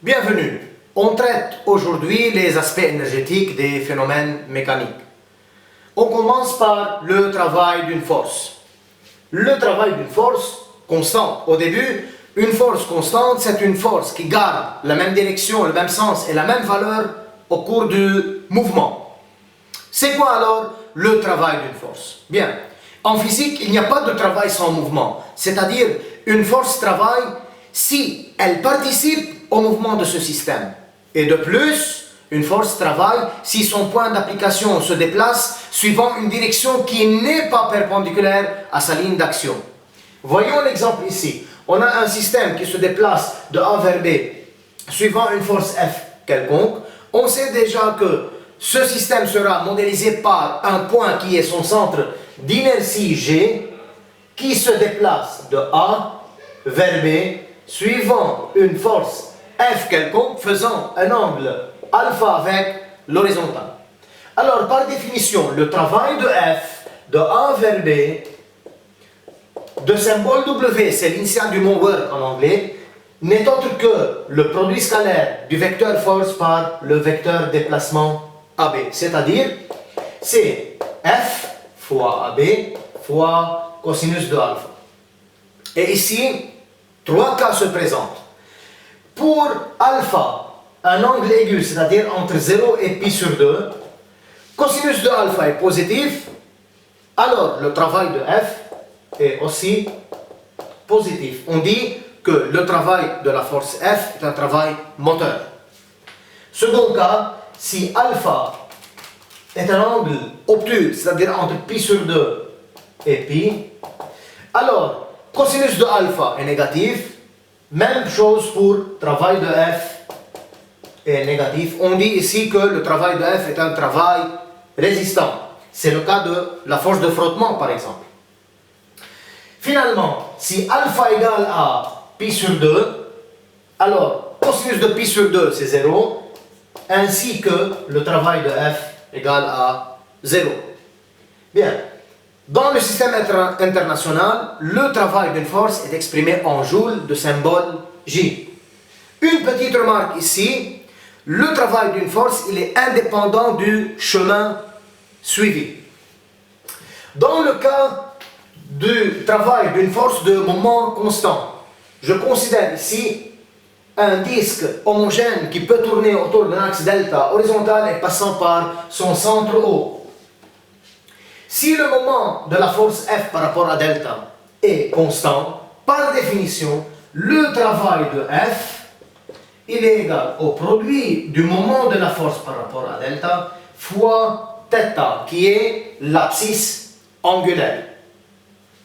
Bienvenue. On traite aujourd'hui les aspects énergétiques des phénomènes mécaniques. On commence par le travail d'une force. Le travail d'une force constante. Au début, une force constante, c'est une force qui garde la même direction, le même sens et la même valeur au cours du mouvement. C'est quoi alors le travail d'une force? Bien, en physique, il n'y a pas de travail sans mouvement. C'est-à-dire, une force travaille si elle participe au mouvement de ce système. Et de plus, une force travaille si son point d'application se déplace suivant une direction qui n'est pas perpendiculaire à sa ligne d'action. Voyons l'exemple ici. On a un système qui se déplace de A vers B suivant une force F quelconque. On sait déjà que ce système sera modélisé par un point qui est son centre d'inertie G qui se déplace de A vers B suivant une force F quelconque faisant un angle alpha avec l'horizontale. Alors par définition, le travail de F de A vers B de symbole W, c'est l'initiale du mot work en anglais, n'est autre que le produit scalaire du vecteur force par le vecteur déplacement AB. C'est-à-dire, c'est F fois AB fois cosinus de alpha. Et ici, trois cas se présentent. Pour alpha, un angle aigu, c'est-à-dire entre 0 et pi sur 2, cosinus de alpha est positif, alors le travail de F est aussi positif. On dit que le travail de la force F est un travail moteur. Second cas, si alpha est un angle obtus, c'est-à-dire entre pi sur 2 et pi, alors cosinus de alpha est négatif. Même chose pour travail de F est négatif. On dit ici que le travail de F est un travail résistant. C'est le cas de la force de frottement par exemple. Finalement, si alpha égale à pi sur 2, alors cosinus de pi sur 2 c'est 0, ainsi que le travail de F égale à 0. Bien, dans le système international, le travail d'une force est exprimé en joules de symbole J. Une petite remarque ici, le travail d'une force il est indépendant du chemin suivi. Dans le cas du travail d'une force de moment constant, je considère ici un disque homogène qui peut tourner autour d'un axe delta horizontal et passant par son centre O. Si le moment de la force F par rapport à delta est constant, par définition, le travail de F il est égal au produit du moment de la force par rapport à delta fois θ, qui est l'abscisse angulaire.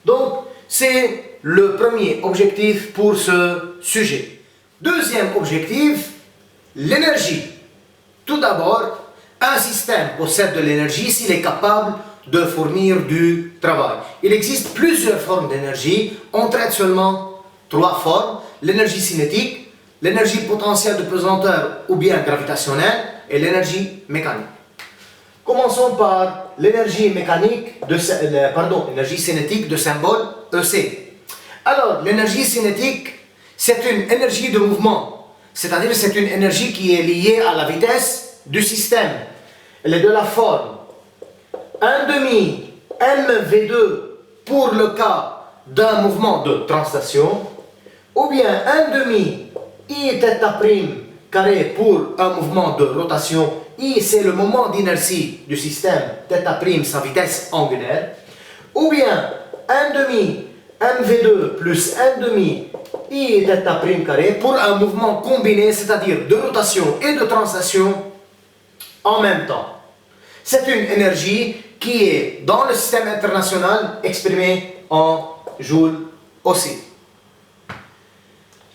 Donc, c'est le premier objectif pour ce sujet. Deuxième objectif, l'énergie. Tout d'abord, un système possède de l'énergie s'il est capable de fournir du travail. Il existe plusieurs formes d'énergie. On traite seulement trois formes. L'énergie cinétique, l'énergie potentielle de pesanteur ou bien gravitationnelle et l'énergie mécanique. Commençons par l'énergie l'énergie cinétique de symbole EC. Alors, l'énergie cinétique, c'est une énergie de mouvement, c'est-à-dire c'est une énergie qui est liée à la vitesse du système. Elle est de la forme 1/2 mv2 pour le cas d'un mouvement de translation, ou bien 1/2 I θ' pour un mouvement de rotation. I, c'est le moment d'inertie du système, θ', sa vitesse angulaire, ou bien 1/2 mv2 plus 1/2 I θ' pour un mouvement combiné, c'est-à-dire de rotation et de translation en même temps. C'est une énergie qui est dans le système international exprimée en joules aussi.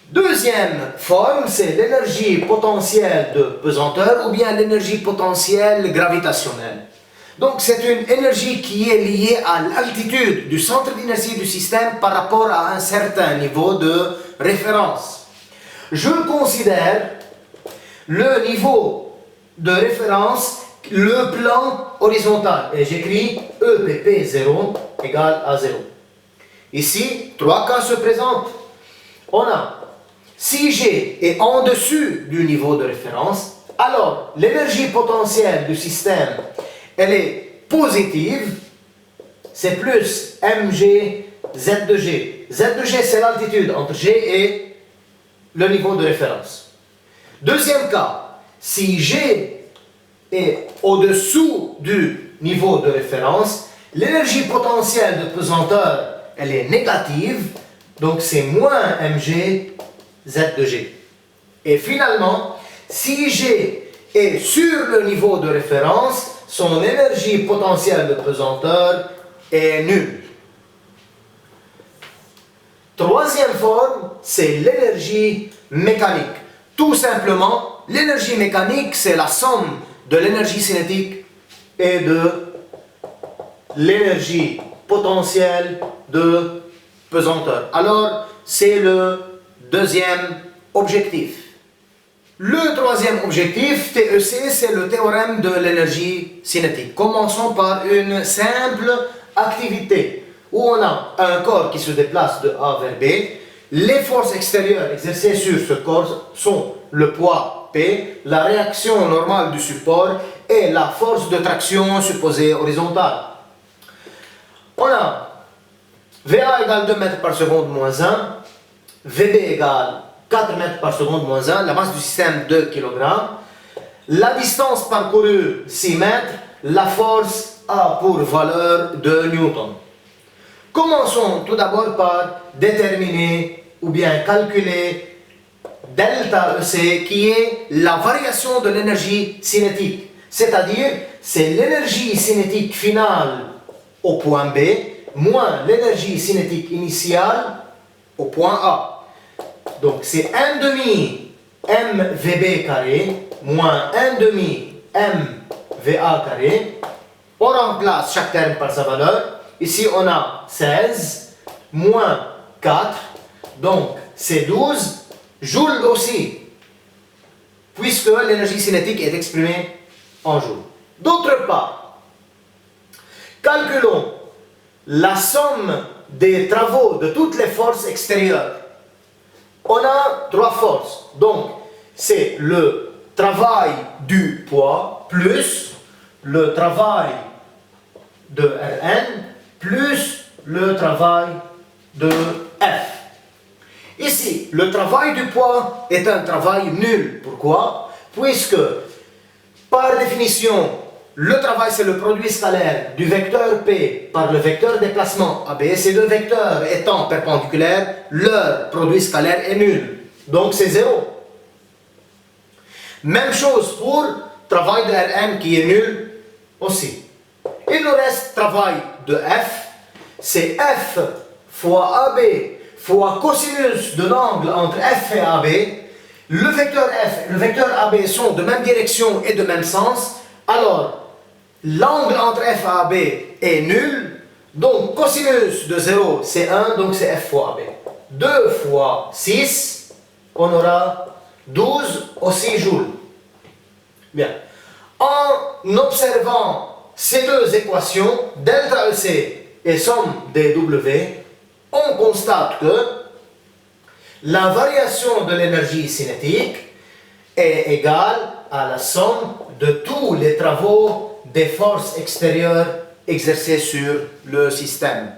Deuxième forme, c'est l'énergie potentielle de pesanteur ou bien l'énergie potentielle gravitationnelle. Donc c'est une énergie qui est liée à l'altitude du centre d'inertie du système par rapport à un certain niveau de référence. Je considère le niveau de référence le plan horizontal et j'écris EPP0 égale à 0. Ici, trois cas se présentent. On a Si G est en dessus du niveau de référence, alors l'énergie potentielle du système, elle est positive, c'est plus mg z de g. Z de g, c'est l'altitude entre G et le niveau de référence. Deuxième cas, si G est au-dessous du niveau de référence, l'énergie potentielle de pesanteur, elle est négative, donc c'est moins mg z de g. Et finalement, si G est sur le niveau de référence, son énergie potentielle de pesanteur est nulle. Troisième forme, c'est l'énergie mécanique. Tout simplement, l'énergie mécanique, c'est la somme de l'énergie cinétique et de l'énergie potentielle de pesanteur. Alors, c'est le deuxième objectif. Le troisième objectif, TEC, c'est le théorème de l'énergie cinétique. Commençons par une simple activité où on a un corps qui se déplace de A vers B. Les forces extérieures exercées sur ce corps sont le poids P, la réaction normale du support et la force de traction supposée horizontale. On a VA égale 2 mètres par seconde moins 1, VB égale 4 mètres par seconde moins 1, la masse du système 2 kg, la distance parcourue 6 mètres, la force A pour valeur de Newton. Commençons tout d'abord par déterminer ou bien calculer delta EC qui est la variation de l'énergie cinétique, c'est-à-dire c'est l'énergie cinétique finale au point B moins l'énergie cinétique initiale au point A. Donc c'est 1 demi mvb carré moins 1 demi mva carré. On remplace chaque terme par sa valeur. Ici on a 16 moins 4, donc c'est 12 joules aussi, puisque l'énergie cinétique est exprimée en joules. D'autre part, calculons la somme des travaux de toutes les forces extérieures. On a 3 forces, donc c'est le travail du poids plus le travail de Rn plus le travail de F. Ici, le travail du poids est un travail nul. Pourquoi? Puisque, par définition, le travail c'est le produit scalaire du vecteur P par le vecteur déplacement AB. Ces deux vecteurs étant perpendiculaires, leur produit scalaire est nul. Donc c'est 0. Même chose pour travail de Rn qui est nul aussi. Il nous reste travail de F. C'est F fois AB fois cosinus de l'angle entre F et AB. Le vecteur F et le vecteur AB sont de même direction et de même sens. Alors, l'angle entre F et AB est nul. Donc, cosinus de 0, c'est 1, donc c'est F fois AB. 2 fois 6, on aura 12 aussi joules. Bien. En observant ces deux équations, delta EC et somme des W, on constate que la variation de l'énergie cinétique est égale à la somme de tous les travaux des forces extérieures exercées sur le système.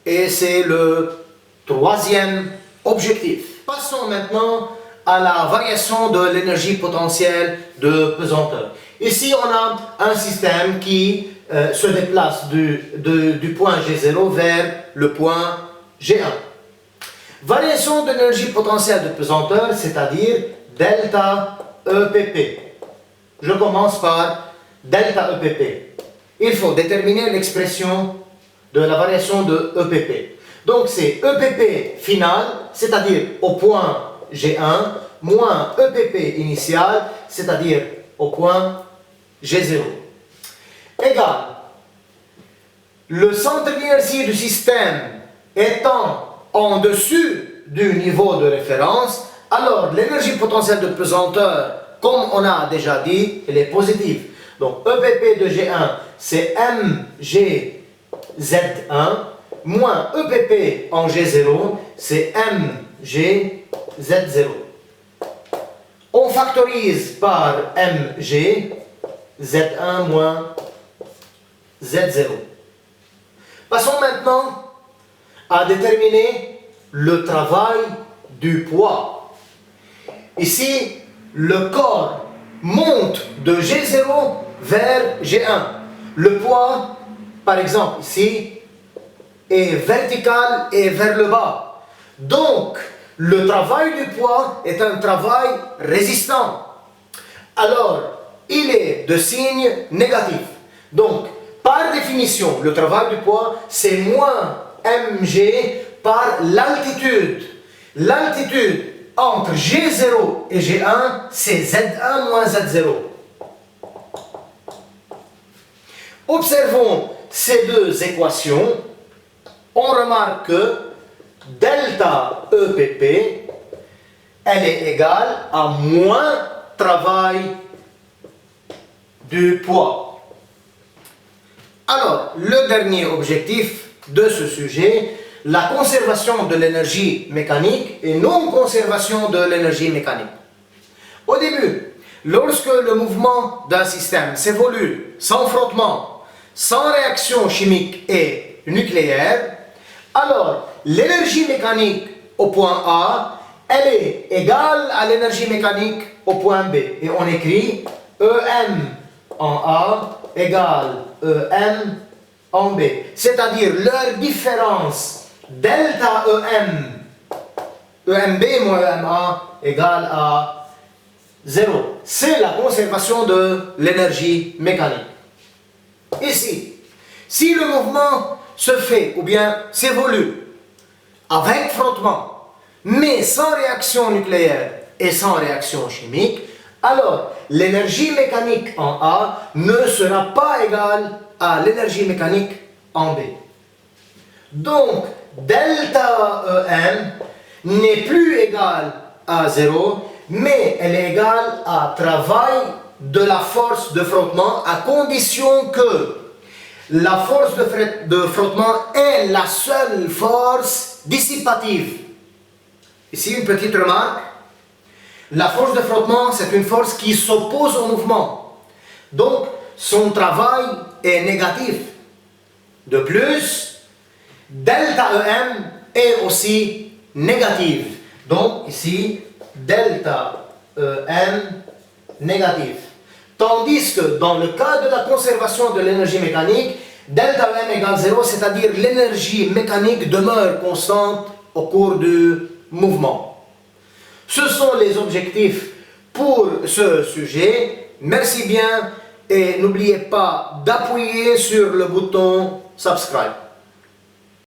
Et c'est le troisième objectif. Passons maintenant à la variation de l'énergie potentielle de pesanteur. Ici, on a un système qui se déplace du point G0 vers le point G1. Variation de l'énergie potentielle de pesanteur, c'est-à-dire delta EPP. Je commence par delta EPP. Il faut déterminer l'expression de la variation de EPP. Donc c'est EPP final, c'est-à-dire au point G1, moins EPP initial, c'est-à-dire au point G0. Égal. Le centre d'inertie du système étant en dessus du niveau de référence, alors l'énergie potentielle de pesanteur, comme on a déjà dit, elle est positive. Donc EPP de G1, c'est mgz1, moins EPP en G0, c'est mg Z0. On factorise par mg, Z1 moins Z0. Passons maintenant à déterminer le travail du poids. Ici, le corps monte de G0 vers G1. Le poids, par exemple ici, est vertical et vers le bas. Donc, le travail du poids est un travail résistant. Alors, il est de signe négatif. Donc, par définition, le travail du poids, c'est moins mg par l'altitude. L'altitude entre G0 et G1, c'est Z1 moins Z0. Observons ces deux équations. On remarque que delta EPP, elle est égale à moins travail du poids. Alors, le dernier objectif de ce sujet, la conservation de l'énergie mécanique et non-conservation de l'énergie mécanique. Au début, lorsque le mouvement d'un système s'évolue sans frottement, sans réaction chimique et nucléaire, alors l'énergie mécanique au point A, elle est égale à l'énergie mécanique au point B. Et on écrit EM en A égale EM en B. C'est-à-dire leur différence delta EM, EMB moins EMA égale à 0. C'est la conservation de l'énergie mécanique. Ici, si le mouvement se fait ou bien s'évolue avec frottement, mais sans réaction nucléaire et sans réaction chimique, alors l'énergie mécanique en A ne sera pas égale à l'énergie mécanique en B. Donc, delta EM n'est plus égale à 0, mais elle est égale à travail de la force de frottement à condition que la force de frottement est la seule force dissipative. Ici, une petite remarque. La force de frottement, c'est une force qui s'oppose au mouvement. Donc, son travail est négatif. De plus, delta EM est aussi négative. Donc, ici, delta EM négatif. Tandis que dans le cas de la conservation de l'énergie mécanique, delta EM égale 0, c'est-à-dire l'énergie mécanique demeure constante au cours du mouvement. Ce sont les objectifs pour ce sujet. Merci bien et n'oubliez pas d'appuyer sur le bouton subscribe.